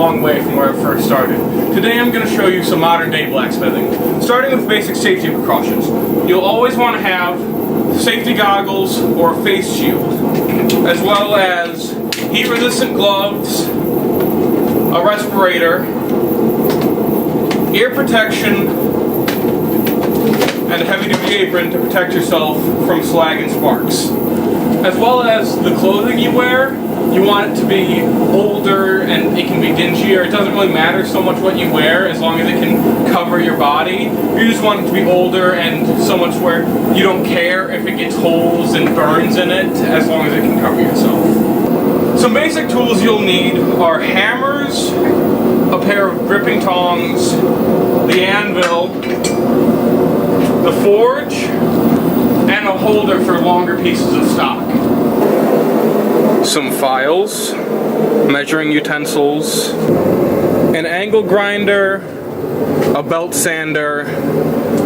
long way from where I first started. Today I'm going to show you some modern day blacksmithing. Starting with basic safety precautions. You'll always want to have safety goggles or a face shield, as well as heat resistant gloves, a respirator, ear protection, and a heavy-duty apron to protect yourself from slag and sparks. As well as the clothing you wear, you want it to be older and it can be dingier. It doesn't really matter so much what you wear as long as it can cover your body. You just want it to be older and so much where you don't care if it gets holes and burns in it as long as it can cover yourself. Some basic tools you'll need are hammers, a pair of gripping tongs, the anvil, the forge, and a holder for longer pieces of stock. Some files, measuring utensils, an angle grinder, a belt sander,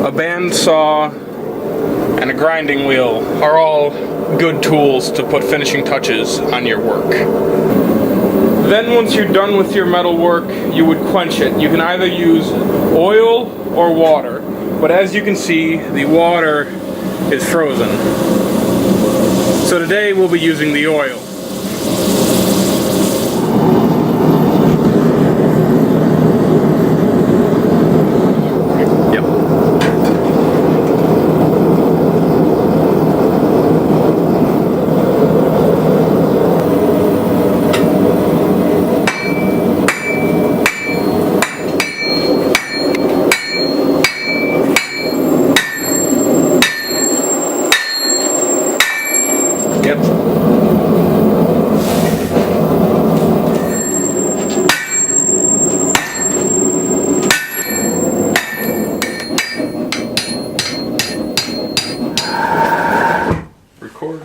a band saw, and a grinding wheel are all good tools to put finishing touches on your work. Then once you're done with your metal work, you would quench it. You can either use oil or water, but as you can see, the water is frozen. So today we'll be using the oil. Record.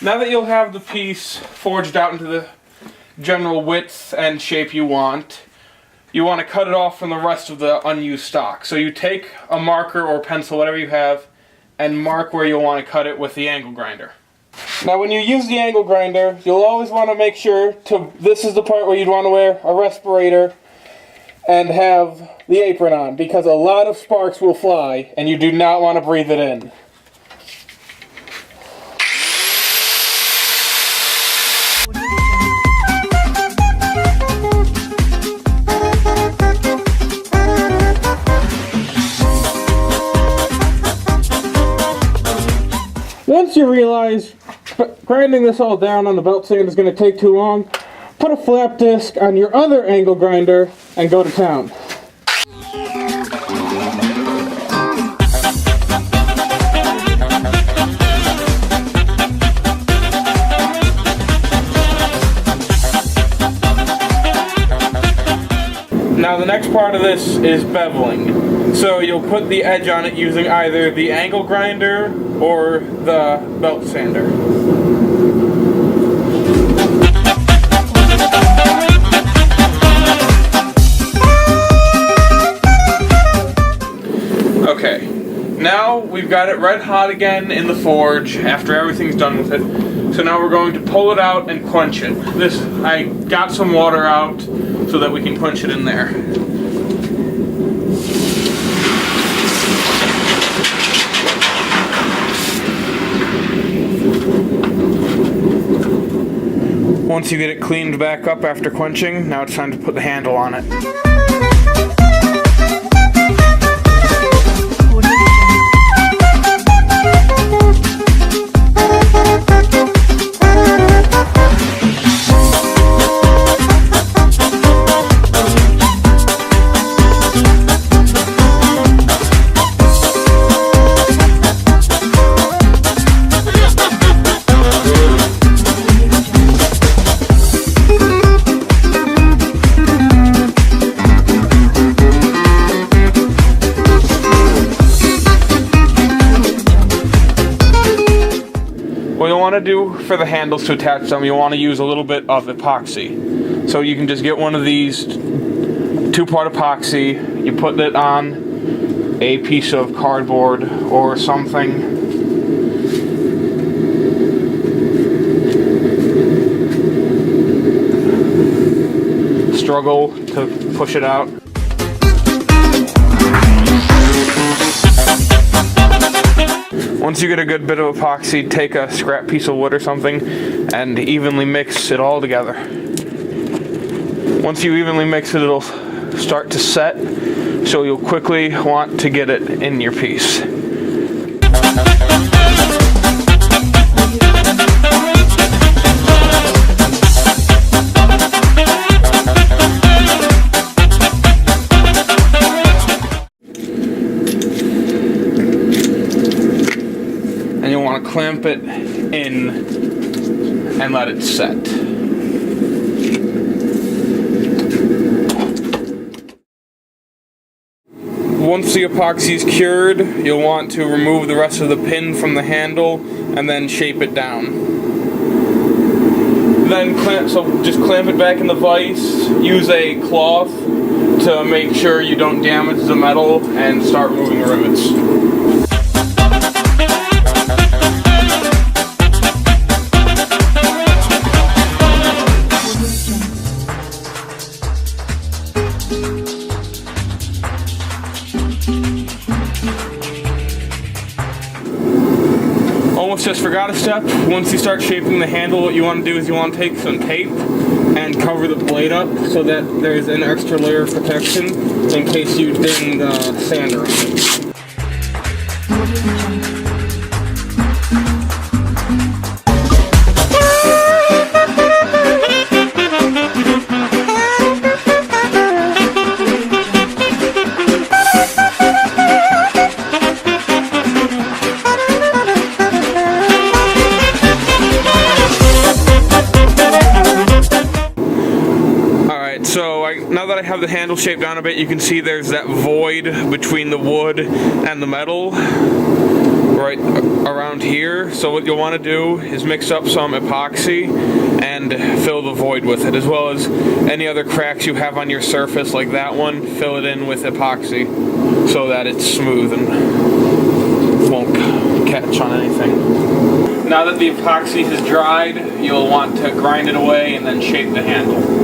Now that you'll have the piece forged out into the general width and shape you want to cut it off from the rest of the unused stock. So you take a marker or pencil, whatever you have, and mark where you'll want to cut it with the angle grinder. Now when you use the angle grinder, you'll always want to make sure this is the part where you'd want to wear a respirator and have the apron on, because a lot of sparks will fly and you do not want to breathe it in. Once you realize grinding this all down on the belt sander is going to take too long, put a flap disc on your other angle grinder and go to town. Now the next part of this is beveling. So you'll put the edge on it using either the angle grinder or the belt sander. Okay, now we've got it red hot again in the forge after everything's done with it. So now we're going to pull it out and quench it. I got some water out so that we can quench it in there. Once you get it cleaned back up after quenching, now it's time to put the handle on it. What you'll want to do for the handles to attach them, you'll want to use a little bit of epoxy. So you can just get one of these 2-part epoxy, you put it on a piece of cardboard or something, struggle to push it out. Once you get a good bit of epoxy, take a scrap piece of wood or something and evenly mix it all together. Once you evenly mix it, it'll start to set, so you'll quickly want to get it in your piece. And you'll want to clamp it in and let it set. Once the epoxy is cured, you'll want to remove the rest of the pin from the handle and then shape it down. Then just clamp it back in the vise, use a cloth to make sure you don't damage the metal, and start removing the rivets. Almost just forgot a step. Once you start shaping the handle, what you want to do is you want to take some tape and cover the blade up so that there's an extra layer of protection in case you ding the sander on it. So now that I have the handle shaped down a bit, you can see there's that void between the wood and the metal right around here. So what you'll want to do is mix up some epoxy and fill the void with it, as well as any other cracks you have on your surface like that one. Fill it in with epoxy so that it's smooth and won't catch on anything. Now that the epoxy has dried, you'll want to grind it away and then shape the handle.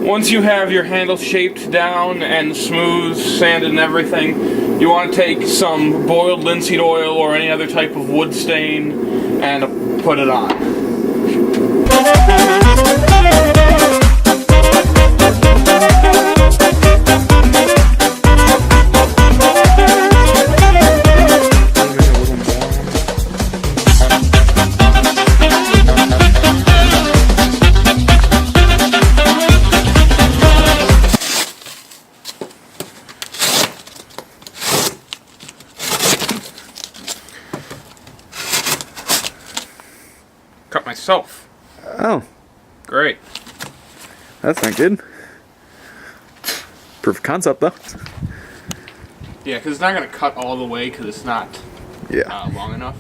Once you have your handle shaped down and smooth, sanded and everything, you want to take some boiled linseed oil or any other type of wood stain and put it on. Cut myself. Oh. Great. That's not good. Proof of concept, though. Yeah, because it's not going to cut all the way because it's not long enough.